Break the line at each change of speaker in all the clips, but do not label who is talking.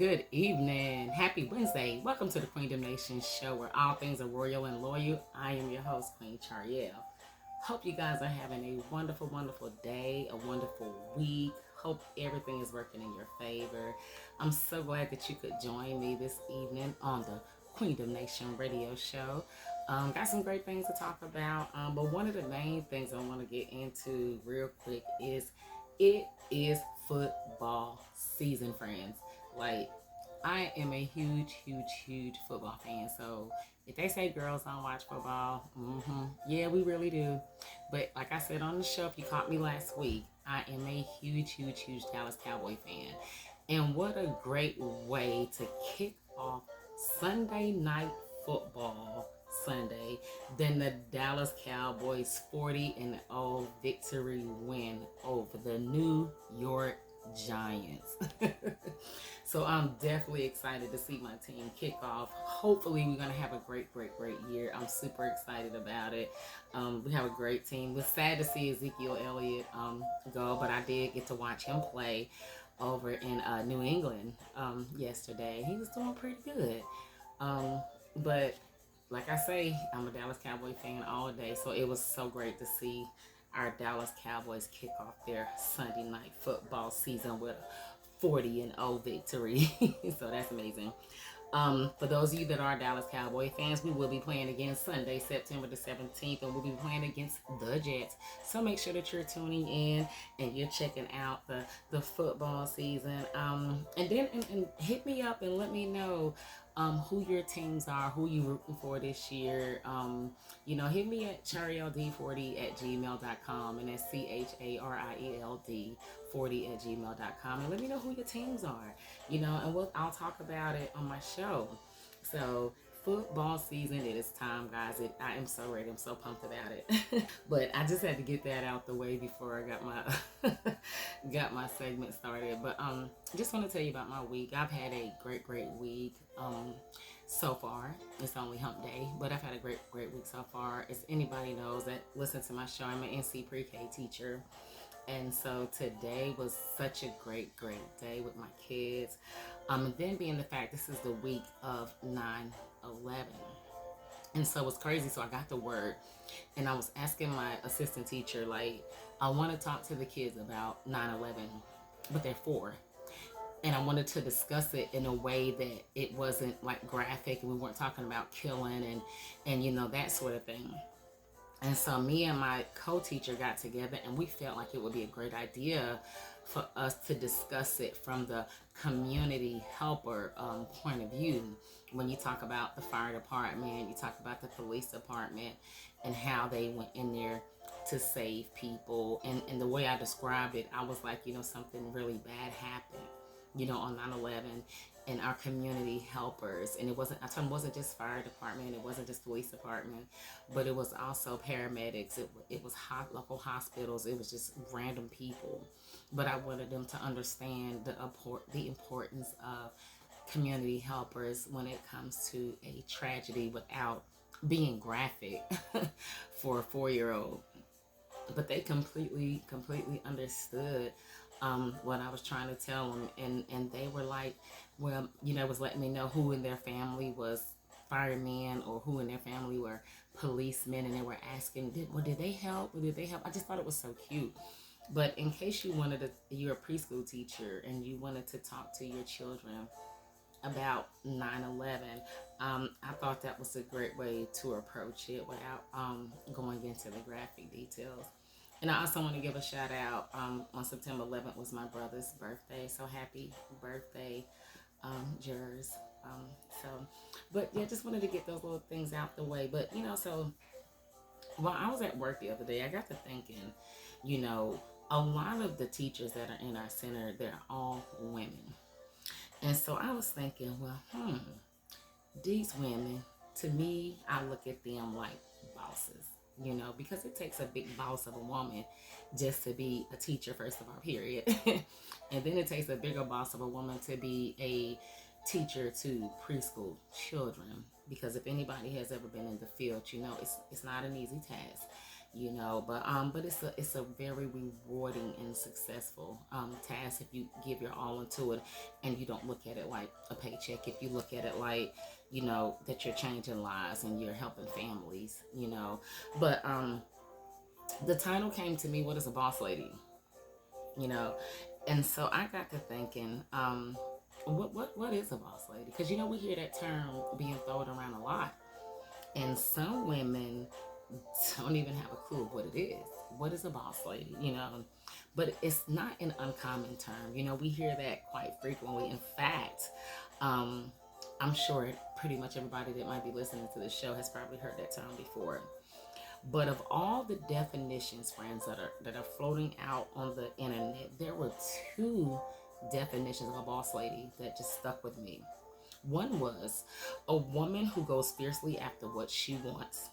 Good evening. Happy Wednesday. Welcome to the QueendomNation show where all things are royal and loyal. I am your host, Queen Charielle. Hope you guys are having a wonderful, wonderful day, a wonderful week. Hope everything is working in your favor. I'm so glad that you could join me this evening on the Queendom Nation radio show. Got some great things to talk about, but one of the main things I want to get into real quick is it is football season, friends. Like, I am a huge, huge, huge football fan. So if they say girls don't watch football, yeah, we really do. But like I said on the show, if you caught me last week, I am a huge, huge, huge Dallas Cowboy fan. And what a great way to kick off Sunday night football Sunday than the Dallas Cowboys 40-0 victory win over the New York Giants. So I'm definitely excited to see my team kick off. Hopefully we're going to have a great, great, great year. I'm super excited about it. We have a great team. It was sad to see Ezekiel Elliott go, but I did get to watch him play over in New England yesterday. He was doing pretty good. But like I say, I'm a Dallas Cowboy fan all day, so it was so great to see our Dallas Cowboys kick off their Sunday night football season with a 40-0 victory. So that's amazing. For those of you that are Dallas Cowboy fans, we will be playing again Sunday, September the 17th, and we'll be playing against the Jets. So make sure that you're tuning in and you're checking out the football season. And then and hit me up and let me know who your teams are, who you rooting for this year. Hit me at charield40@gmail.com, and that's CHARIELD 40@gmail.com, and let me know who your teams are, and I'll talk about it on my show. So football season, it is time, guys. I am so ready. I'm so pumped about it. But I just had to get that out the way before I got my segment started. But just want to tell you about my week. I've had a great, great week so far. It's only hump day, but I've had a great, great week so far. As anybody knows that listen to my show, I'm an NC pre-K teacher. And so today was such a great, great day with my kids. And then being the fact this is the week of 9/11. And so it was crazy. So I got to work and I was asking my assistant teacher, like, I want to talk to the kids about 9/11, but they're 4. And I wanted to discuss it in a way that it wasn't like graphic and we weren't talking about killing and that sort of thing. And so me and my co-teacher got together and we felt like it would be a great idea for us to discuss it from the community helper point of view. When you talk about the fire department, you talk about the police department and how they went in there to save people. And the way I described it, I was like, something really bad happened, on 9/11. And our community helpers, and it wasn't just fire department, it wasn't just police department, but it was also paramedics, it was local hospitals, it was just random people. But I wanted them to understand the importance of community helpers when it comes to a tragedy without being graphic for a 4-year-old. But they completely understood what I was trying to tell them, and they were like, well, it was letting me know who in their family was firemen or who in their family were policemen, and they were asking, did they help? I just thought it was so cute. But in case you're a preschool teacher and you wanted to talk to your children about 9/11, I thought that was a great way to approach it without going into the graphic details. And I also want to give a shout out. On September 11th was my brother's birthday, so happy birthday, Jers. But yeah, just wanted to get those little things out the way. But so while I was at work the other day, I got to thinking, a lot of the teachers that are in our center, they're all women. And so I was thinking, well, these women, to me, I look at them like bosses, because it takes a big boss of a woman just to be a teacher, first of all, period. And then it takes a bigger boss of a woman to be a teacher to preschool children. Because if anybody has ever been in the field, it's not an easy task. But it's a very rewarding and successful task if you give your all into it, and you don't look at it like a paycheck. If you look at it like, that you're changing lives and you're helping families. But the title came to me, what is a boss lady? you know and so I got to thinking, what is a boss lady? Because we hear that term being thrown around a lot, and some women don't even have a clue of what it is. What is a boss lady? But it's not an uncommon term. We hear that quite frequently. In fact, um, I'm sure pretty much everybody that might be listening to this show has probably heard that term before. But of all the definitions, friends, that are floating out on the internet, there were two definitions of a boss lady that just stuck with me. One was a woman who goes fiercely after what she wants,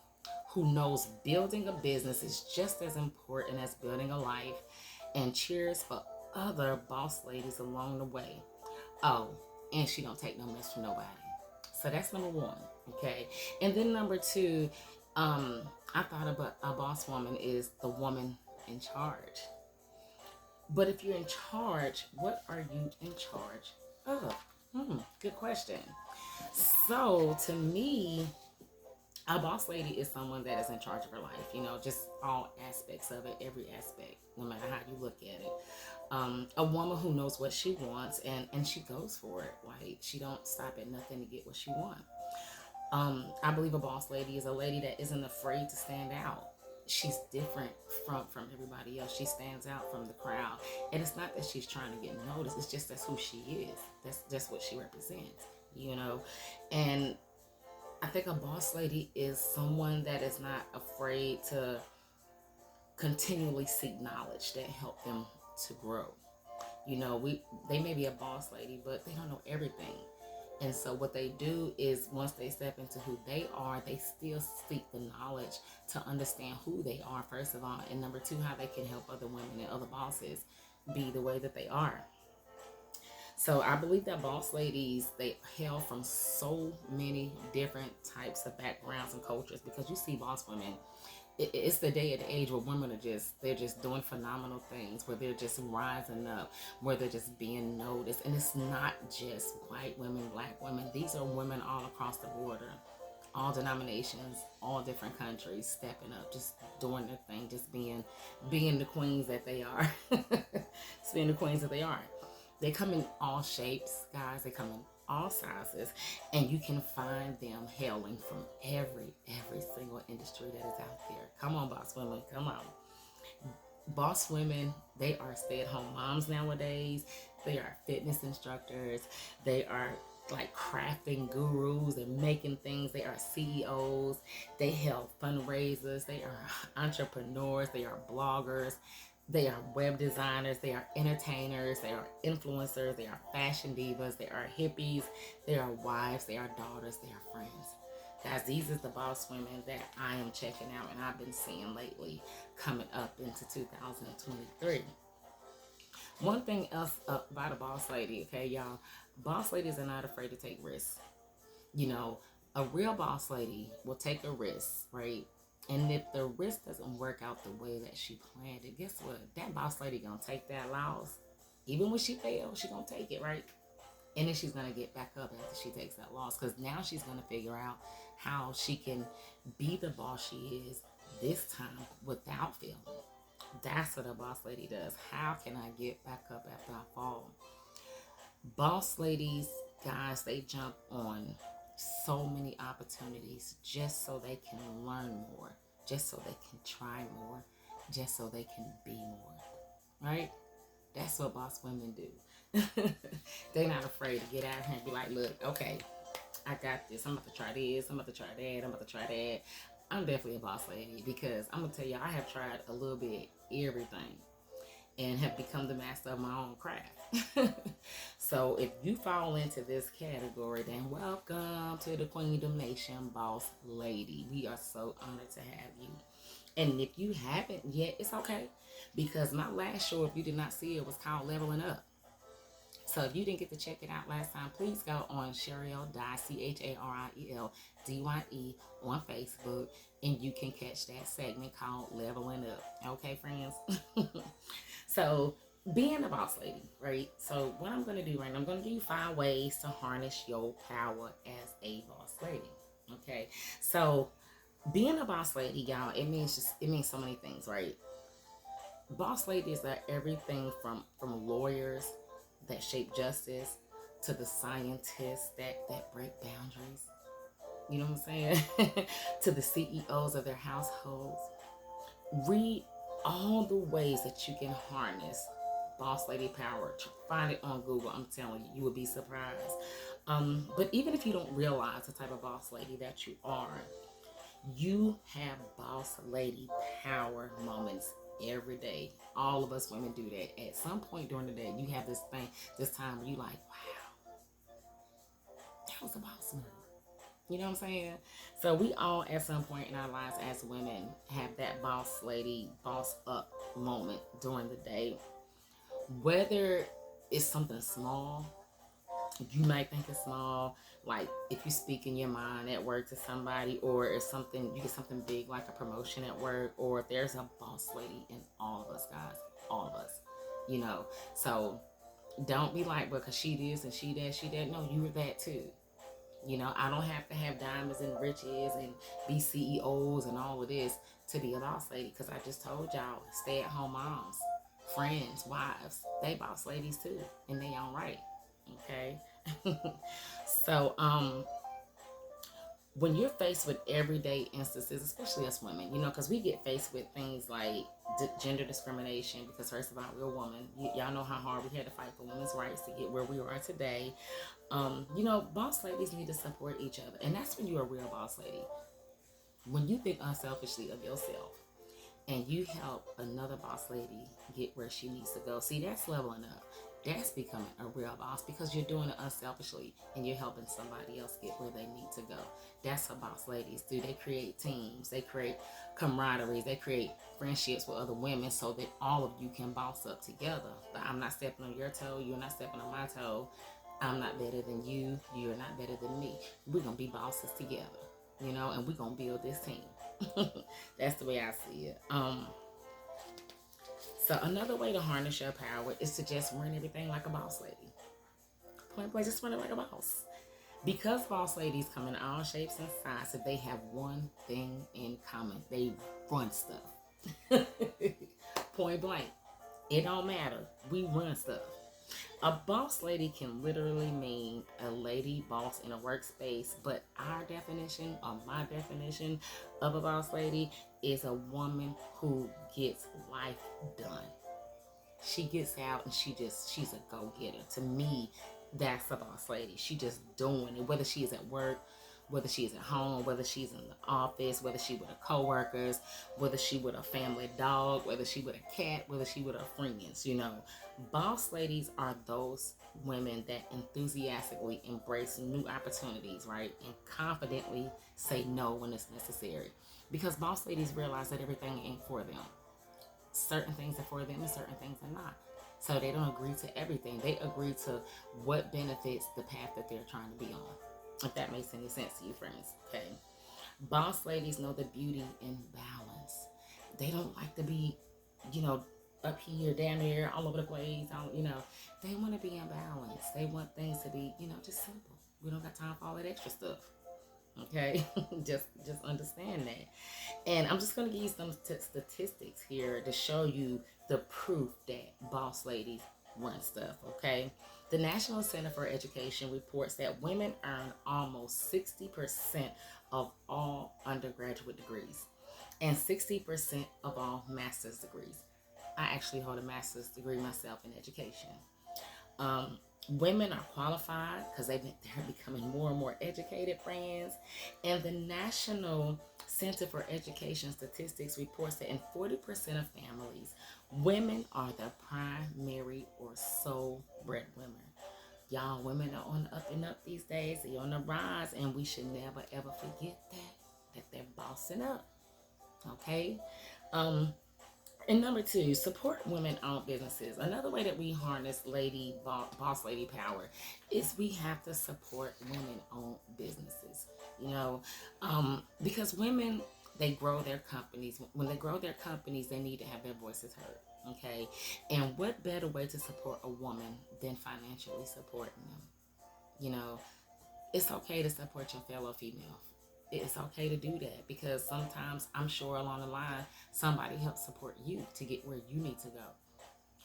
who knows building a business is just as important as building a life, and cheers for other boss ladies along the way. Oh, and she don't take no mess from nobody. So that's number one, okay? And then number two, I thought about a boss woman is the woman in charge. But if you're in charge, what are you in charge of? Good question. So to me, a boss lady is someone that is in charge of her life, just all aspects of it, every aspect, no matter how you look at it. A woman who knows what she wants, and she goes for it. Like, she don't stop at nothing to get what she wants. I believe a boss lady is a lady that isn't afraid to stand out. She's different from everybody else. She stands out from the crowd. And it's not that she's trying to get noticed. It's just that's who she is. That's just what she represents. And I think a boss lady is someone that is not afraid to continually seek knowledge that help them to grow. They may be a boss lady, but they don't know everything. And so what they do is, once they step into who they are, they still seek the knowledge to understand who they are, first of all, and number two, how they can help other women and other bosses be the way that they are. So I believe that boss ladies, they hail from so many different types of backgrounds and cultures, because you see boss women, it's the day of the age where women they're just doing phenomenal things, where they're just rising up, where they're just being noticed. And it's not just white women, black women. These are women all across the border, all denominations, all different countries, stepping up, just doing their thing, just being the queens that they are. Just being the queens that they are. They come in all shapes, guys. They come in all sizes, and you can find them hailing from every single industry that is out there. Come on, boss women, come on. Boss women, they are stay-at-home moms nowadays. They are fitness instructors. They are like crafting gurus and making things. They are CEOs. They help fundraisers. They are entrepreneurs. They are bloggers. They are web designers. They are entertainers. They are influencers. They are fashion divas. They are hippies. They are wives. They are daughters. They are friends. Guys, these is the boss women that I am checking out and I've been seeing lately, coming up into 2023. One thing else about a boss lady, okay, y'all, boss ladies are not afraid to take risks. A real boss lady will take a risk, right? And if the risk doesn't work out the way that she planned it, guess what? That boss lady gonna take that loss. Even when she fails, she gonna take it, right? And then she's gonna get back up after she takes that loss, because now she's gonna figure out how she can be the boss she is this time without failing. That's what a boss lady does. How can I get back up after I fall? Boss ladies, guys, they jump on so many opportunities just so they can learn more, just so they can try more, just so they can be more, right? That's what boss women do. They're not afraid to get out here and be like, look, okay, I got this. I'm about to try this. I'm about to try that. I'm about to try that. I'm definitely a boss lady, because I'm going to tell you, I have tried a little bit everything and have become the master of my own craft. So if you fall into this category, then welcome to the QueendomNation Boss Lady. We are so honored to have you. And if you haven't yet, it's okay, because my last show, if you did not see it, was called Leveling Up. So if you didn't get to check it out last time, please go on Chariel Dye, CharielDye on Facebook, and you can catch that segment called Leveling Up. Okay, friends? So being a boss lady, right? So what I'm going to do right now, I'm going to give you 5 ways to harness your power as a boss lady. Okay. So being a boss lady, y'all, it means so many things, right? Boss ladies are everything from lawyers that shape justice to the scientists that break boundaries. You know what I'm saying? To the CEOs of their households. Read all the ways that you can harness boss lady power. Find it on Google. I'm telling you, you will be surprised. But even if you don't realize the type of boss lady that you are, you have boss lady power moments every day. All of us women do that. At some point during the day, you have this time where you like, wow, that was a boss move. You know what I'm saying? So we all at some point in our lives as women have that boss lady, boss up moment during the day. Whether it's something small, you might think it's small, like if you speak in your mind at work to somebody, or if something you get something big like a promotion at work, or if there's a boss lady in all of us, guys, all of us, you know. So don't be like, because she this and she that. No, you were that too. You know, I don't have to have diamonds and riches and be CEOs and all of this to be a boss lady, because I just told y'all, stay at home moms, friends, wives, they boss ladies too, and they all right. Okay. So when you're faced with everyday instances, especially us women, you know, because we get faced with things like gender discrimination, because first of all, we're a woman. Y'all know how hard we had to fight for women's rights to get where we are today. You know, boss ladies need to support each other, and that's when you're a real boss lady. When you think unselfishly of yourself and you help another boss lady get where she needs to go. See, that's leveling up. That's becoming a real boss, because you're doing it unselfishly and you're helping somebody else get where they need to go. That's what boss ladies do. They create teams, they create camaraderie, they create friendships with other women so that all of you can boss up together. But I'm not stepping on your toe, you're not stepping on my toe. I'm not better than you, you're not better than me. We're going to be bosses together, you know, and we're going to build this team. That's the way I see it. So another way to harness your power is to just run everything like a boss lady. Point blank, just run it like a boss. Because boss ladies come in all shapes and sizes, they have one thing in common. They run stuff. Point blank. It don't matter. We run stuff. A boss lady can literally mean a lady boss in a workspace, but our definition, or my definition of a boss lady, is a woman who gets life done. She gets out and she's a go-getter. To me, that's a boss lady. She just doing it, whether she is at work, whether she is at home, whether she's in the office, whether she with her coworkers, whether she with a family dog, whether she with a cat, whether she with her friends, you know. Boss ladies are those women that enthusiastically embrace new opportunities, right? And confidently say no when it's necessary. Because boss ladies realize that everything ain't for them. Certain things are for them and certain things are not. So they don't agree to everything. They agree to what benefits the path that they're trying to be on. If that makes any sense to you, friends. Okay. Boss ladies know the beauty in balance. They don't like to be, you know, up here, down there, all over the place. You know, they want to be in balance. They want things to be, you know, just simple. We don't got time for all that extra stuff. Okay, just understand that. And I'm just going to give you some statistics here to show you the proof that boss ladies run stuff. Okay, the National Center for Education reports that women earn almost 60% of all undergraduate degrees and 60% of all master's degrees. I actually hold a master's degree myself in education. Women are qualified because they're becoming more and more educated, friends. And the National Center for Education Statistics reports that in 40% of families, women are the primary or sole breadwinner. Y'all, women are on the up and up these days. They're on the rise, and we should never ever forget that they're bossing up. Okay. And number two, support women-owned businesses. Another way that we harness boss lady power is we have to support women-owned businesses. You know, because women, they grow their companies. When they grow their companies, they need to have their voices heard. Okay, and what better way to support a woman than financially supporting them? You know, it's okay to support your fellow female. It's okay to do that because sometimes I'm sure along the line somebody helps support you to get where you need to go.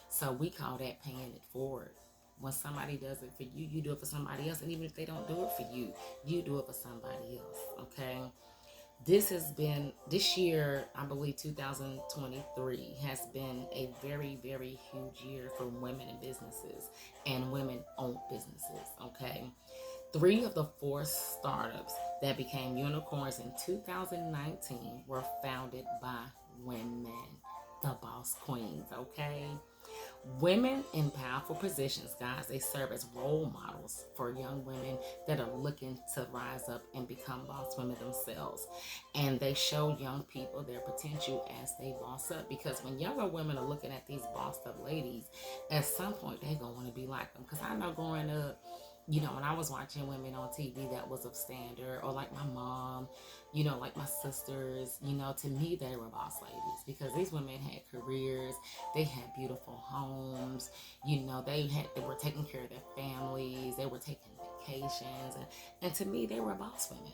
So we call that paying it forward. When somebody does it for you, you do it for somebody else. And even if they don't do it for you, you do it for somebody else. Okay. This year, I believe 2023 has been a very, very huge year for women in businesses and women owned businesses. Okay. Three of the four startups that became unicorns in 2019 were founded by women, the boss queens, okay? Women in powerful positions, guys, they serve as role models for young women that are looking to rise up and become boss women themselves. And they show young people their potential as they boss up. Because when younger women are looking at these bossed up ladies, at some point they're going to want to be like them. Because I know growing up, when I was watching women on TV that was of standard, or like my mom, like my sisters, to me, they were boss ladies because these women had careers, they had beautiful homes, they were taking care of their families, they were taking vacations, and to me, they were boss women.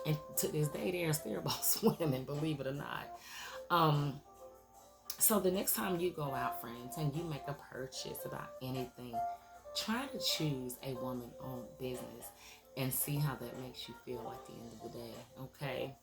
And to this day, they are still boss women, believe it or not. So the next time you go out, friends, and you make a purchase about anything, try to choose a woman-owned business and see how that makes you feel at the end of the day, okay?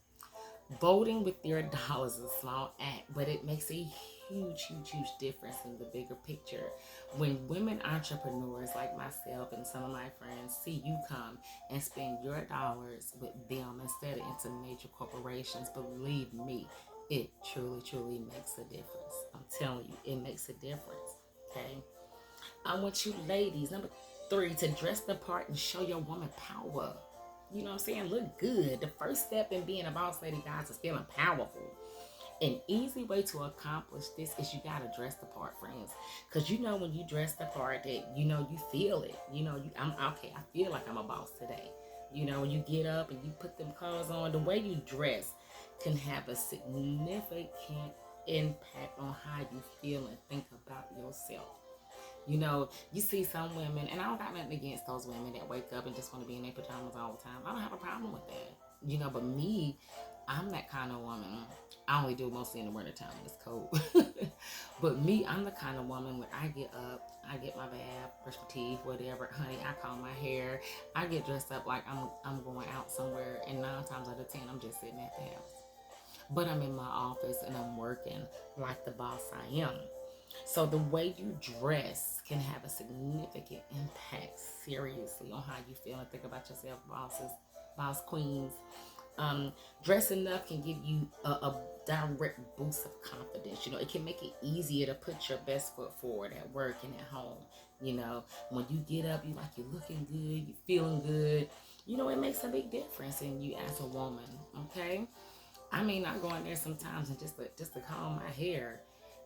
Voting with your dollars is a small act, but it makes a huge, huge, huge difference in the bigger picture. When women entrepreneurs like myself and some of my friends see you come and spend your dollars with them instead of into major corporations, believe me, it truly, truly makes a difference. I'm telling you, it makes a difference, okay? I want you ladies, number three, to dress the part and show your woman power. You know what I'm saying? Look good. The first step in being a boss lady, guys, is feeling powerful. An easy way to accomplish this is you gotta dress the part, friends. Cause when you dress the part that you feel it. I'm okay. I feel like I'm a boss today. When you get up and you put them clothes on, the way you dress can have a significant impact on how you feel and think about yourself. You see some women, and I don't got nothing against those women that wake up and just want to be in their pajamas all the time. I don't have a problem with that. But me, I'm that kind of woman. I only do it mostly in the wintertime when it's cold. But me, I'm the kind of woman when I get up, I get my bath, brush my teeth, whatever. Honey, I comb my hair. I get dressed up like I'm going out somewhere, and 9 times out of 10, I'm just sitting at the house. But I'm in my office and I'm working like the boss I am. So the way you dress can have a significant impact, seriously, on how you feel and think about yourself, boss queens. Dressing up can give you a direct boost of confidence. It can make it easier to put your best foot forward at work and at home. When you get up, you're looking good, you're feeling good. It makes a big difference in you as a woman. Okay. I mean, I go in there sometimes and just to comb my hair,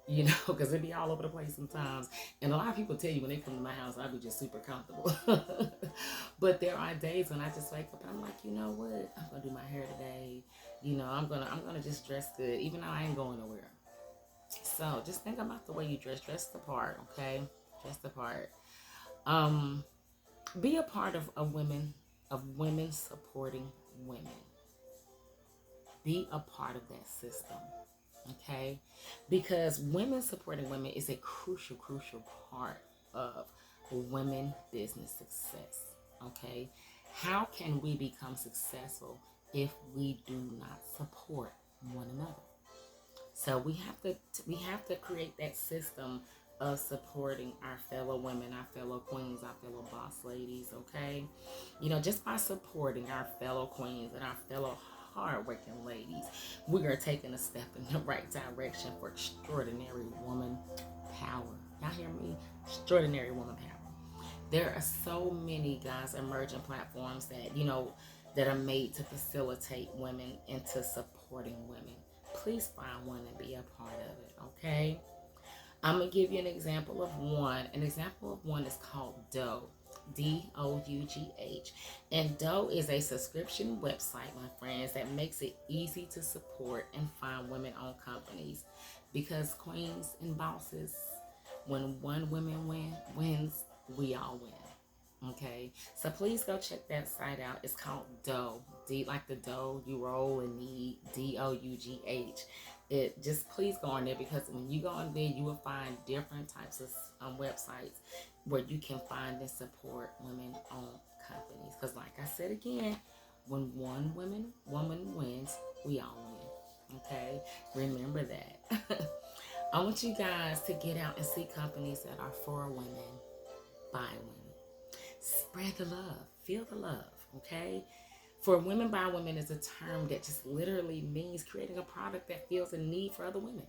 because it be all over the place sometimes. And a lot of people tell you when they come to my house, I be just super comfortable. But there are days when I just wake up and I'm like, you know what? I'm gonna do my hair today. I'm gonna just dress good, even though I ain't going nowhere. So just think about the way you dress the part, okay? Dress the part. Um, be a part of women supporting women. Be a part of that system. Okay, because women supporting women is a crucial, crucial part of women business success. Okay, how can we become successful if we do not support one another? So we have to create that system of supporting our fellow women, our fellow queens, our fellow boss ladies. Okay, just by supporting our fellow queens and our fellow hardworking ladies, we are taking a step in the right direction for extraordinary woman power. Y'all hear me? Extraordinary woman power. There are so many, guys, emerging platforms that are made to facilitate women into supporting women. please find one and be a part of it, okay? I'm going to give you an example of one. An example of one is called Dough. Dough. And Dough is a subscription website, my friends, that makes it easy to support and find women-owned companies. Because queens and bosses, when one woman wins, we all win. Okay, so please go check that site out. It's called Dough. D like the dough you roll and knead. Dough. It just please go on there, because when you go on there, you will find different types of websites where you can find and support women-owned companies. Because, like I said again, when one woman wins, we all win. Okay, remember that. I want you guys to get out and see companies that are for women, by women. Spread the love. Feel the love, okay? For women by women is a term that just literally means creating a product that fills a need for other women.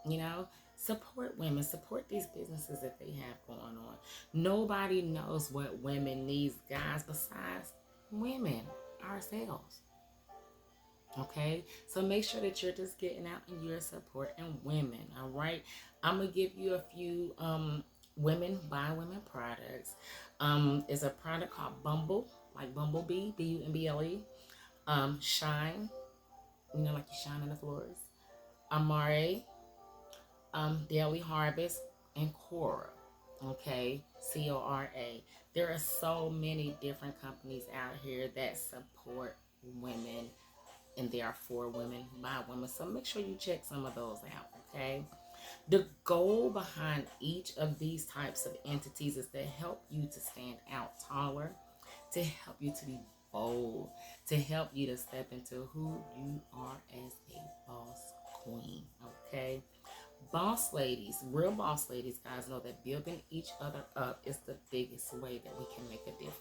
You know, support women, support these businesses that they have going on. Nobody knows what women needs, guys, besides women, ourselves. Okay, so make sure that you're just getting out and you're supporting women. All right, I'm gonna give you a few women by women products. It's a product called Bumble, like Bumblebee, Bumble. Shine, you know, like you shine on the floors. Amare, Daily Harvest, and Cora. Okay, Cora. There are so many different companies out here that support women, and there are for women by women. So make sure you check some of those out, okay? The goal behind each of these types of entities is to help you to stand out taller, to help you to be bold, to help you to step into who you are as a boss queen, okay? Boss ladies, real boss ladies, guys, know that building each other up is the biggest way that we can make a difference.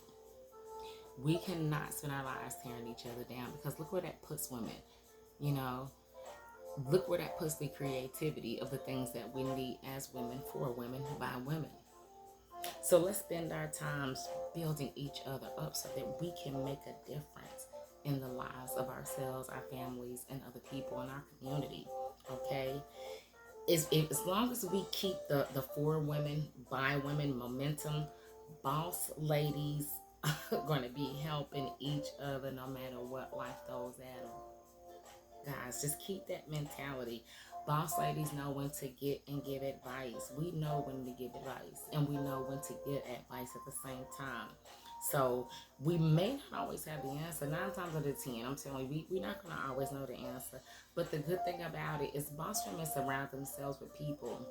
We cannot spend our lives tearing each other down, because look where that puts women. You know, look where that puts the creativity of the things that we need as women, for women, by women. So let's spend our times building each other up so that we can make a difference in the lives of ourselves, our families, and other people in our community. Okay? As long as we keep the for women, by women momentum, boss ladies are going to be helping each other no matter what life throws at them. Guys, just keep that mentality. Boss ladies know when to get and give advice. We know when to give advice, and we know when to get advice at the same time. So we may not always have the answer. 9 times out of 10, I'm telling you, we're not going to always know the answer. But the good thing about it is boss women surround themselves with people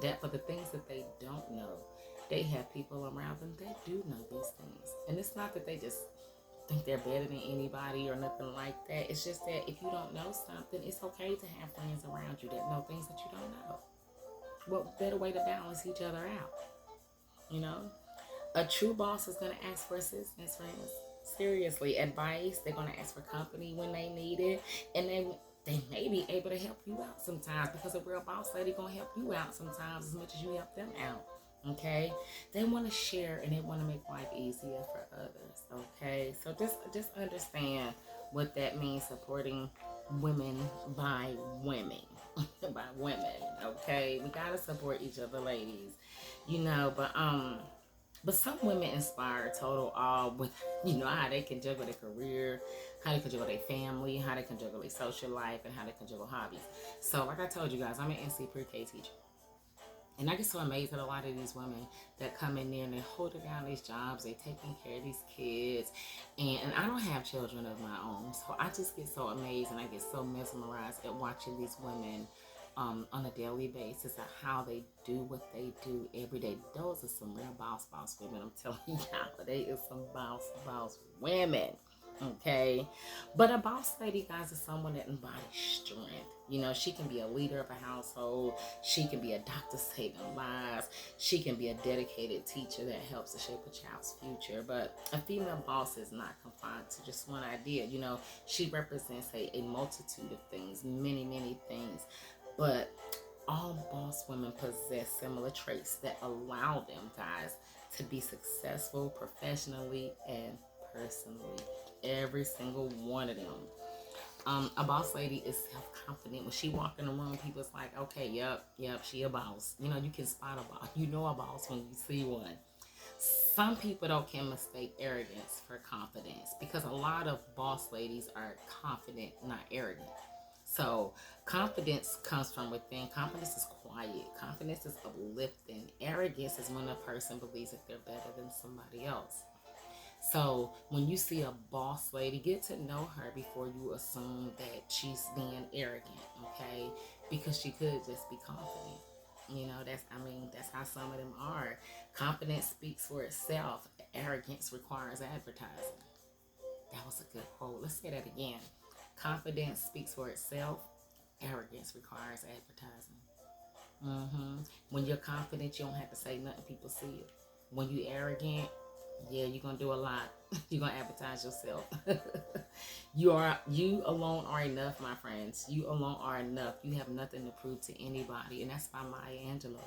that, for the things that they don't know, they have people around them that do know these things. And it's not that they just think they're better than anybody or nothing like that. It's just that if you don't know something, it's okay to have friends around you that know things that you don't know. What better way to balance each other out? You know? A true boss is going to ask for assistance, friends. Seriously, advice. They're going to ask for company when they need it. And they may be able to help you out sometimes, because a real boss lady going to help you out sometimes as much as you help them out. Okay, they want to share and they want to make life easier for others. Okay, so just understand what that means, supporting women by women. By women. Okay, we gotta support each other, ladies. You know, but some women inspire total awe with, you know, how they can juggle their career, how they can juggle their family, how they can juggle their social life, and how they can juggle hobbies. So like I told you guys, I'm an NC pre-K teacher. And I get so amazed at a lot of these women that come in there and they're holding down these jobs, they're taking care of these kids. And I don't have children of my own. So I just get so amazed and I get so mesmerized at watching these women on a daily basis at how they do what they do every day. Those are some real boss women. I'm telling y'all, they is some boss women. Okay, but a boss lady, guys, is someone that embodies strength. You know, she can be a leader of a household. She can be a doctor saving lives. She can be a dedicated teacher that helps to shape a child's future. But a female boss is not confined to just one idea. You know, she represents a multitude of things, many things. But all boss women possess similar traits that allow them, guys, to be successful professionally and personally. Every single one of them. A boss lady is self-confident. When she walk in the room, people's like, okay, yep, she a boss. You know, you can spot a boss. You know a boss when you see one. Some people though can mistake arrogance for confidence, because a lot of boss ladies are confident, not arrogant. So confidence comes from within. Confidence is quiet. Confidence is uplifting. Arrogance is when a person believes that they're better than somebody else. So when you see a boss lady, get to know her before you assume that she's being arrogant, okay? Because she could just be confident. You know, that's how some of them are. Confidence speaks for itself. Arrogance requires advertising. That was a good quote. Let's say that again. Confidence speaks for itself. Arrogance requires advertising. When you're confident, you don't have to say nothing. People see it. When you arrogant, yeah, you're gonna do a lot. You're gonna advertise yourself. You alone are enough, my friends. You alone are enough. You have nothing to prove to anybody, and that's by Maya Angelou.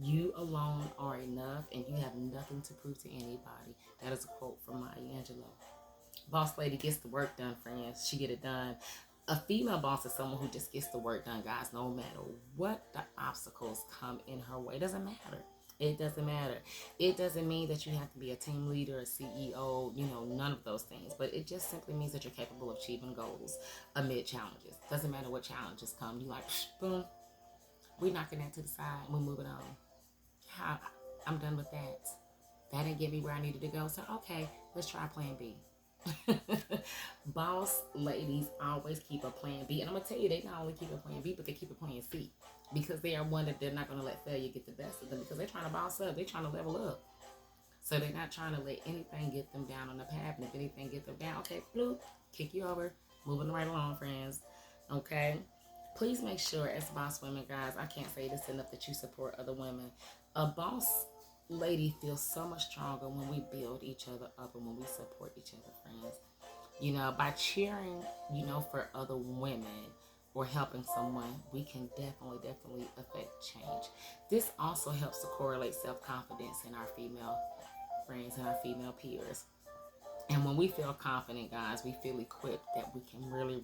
You alone are enough, and you have nothing to prove to anybody. That is a quote from Maya Angelou. Boss lady gets the work done, friends. She get it done. A female boss is someone who just gets the work done, guys, no matter what the obstacles come in her way. It doesn't matter. It doesn't matter. It doesn't mean that you have to be a team leader, a CEO, none of those things. But it just simply means that you're capable of achieving goals amid challenges. Doesn't matter what challenges come. You like, boom, we're knocking that to the side and we're moving on. I'm done with that. That didn't get me where I needed to go. So, okay, let's try plan B. Boss ladies always keep a plan B, and I'm gonna tell you, they not only keep a plan B, but they keep a plan C, because they are one that they're not gonna let failure get the best of them, because they're trying to boss up, they're trying to level up. So they're not trying to let anything get them down on the path, and if anything get them down, okay, bloop, kick you over, moving right along, friends. Okay, please make sure, as boss women, guys, I can't say this enough, that you support other women. A boss lady feels so much stronger when we build each other up and when we support each other, friends. By cheering, for other women or helping someone, we can definitely affect change. This also helps to correlate self-confidence in our female friends and our female peers. And when we feel confident, guys, we feel equipped that we can really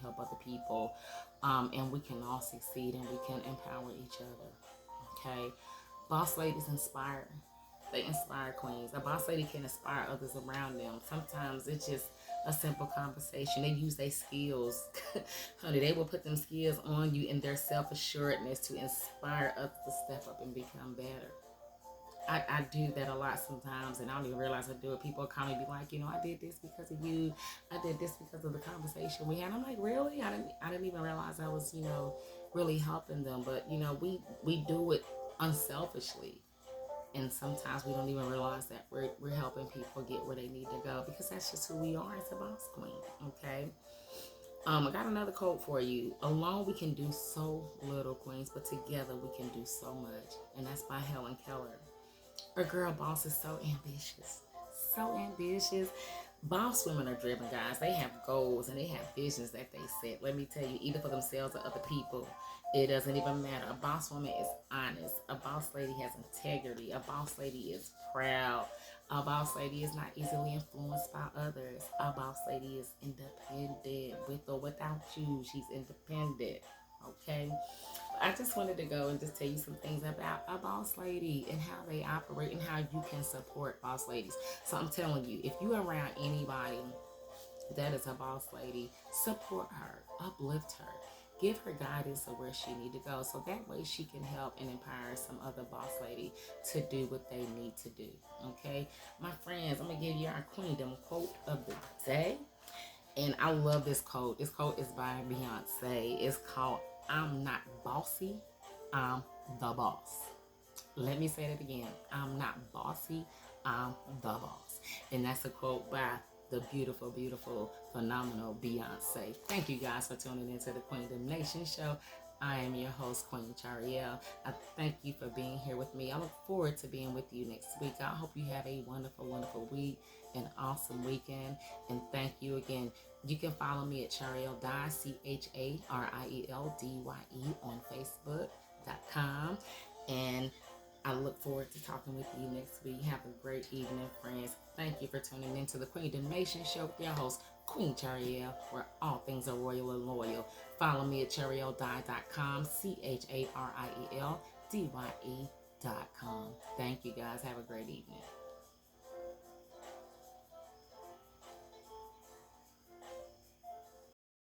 help other people. And we can all succeed, and we can empower each other. Okay? Boss ladies inspire. They inspire queens. A boss lady can inspire others around them. Sometimes it's just a simple conversation. They use their skills. Honey, they will put them skills on you and their self-assuredness to inspire others to step up and become better. I do that a lot sometimes, and I don't even realize I do it. People come and be like, I did this because of you. I did this because of the conversation we had. I'm like, really? I didn't even realize I was, really helping them. But, we do it unselfishly. And sometimes we don't even realize that we're helping people get where they need to go, because that's just who we are as a boss queen, okay? I got another quote for you. Alone we can do so little, queens, but together we can do so much. And that's by Helen Keller. A girl boss is so ambitious. So ambitious. Boss women are driven, guys. They have goals and they have visions that they set. Let me tell you, either for themselves or other people. It doesn't even matter. A boss woman is honest. A boss lady has integrity. A boss lady is proud. A boss lady is not easily influenced by others. A boss lady is independent. With or without you, she's independent. Okay? I just wanted to go and just tell you some things about a boss lady and how they operate and how you can support boss ladies. So I'm telling you, if you're around anybody that is a boss lady, support her, uplift her, give her guidance of where she need to go, so that way she can help and empower some other boss lady to do what they need to do. Okay, my friends, I'm gonna give you our Queendom quote of the day, and I love this quote. This quote is by Beyonce. It's called "I'm not bossy, I'm the boss." Let me say that again. I'm not bossy, I'm the boss. And that's a quote by the beautiful, phenomenal Beyonce. Thank you guys for tuning into the Queendom Nation show. I am your host, Queen Chariel. I thank you for being here with me. I look forward to being with you next week. I hope you have a wonderful week, an awesome weekend, and thank you again. You can follow me at Chariel Dye, CharielDye on Facebook.com. And I look forward to talking with you next week. Have a great evening, friends. Thank you for tuning into the Queendom Nation show with your host, Queen Chariel, where all things are royal and loyal. Follow me at charieldy.com, CharielDye.com. Thank you guys. Have a great evening.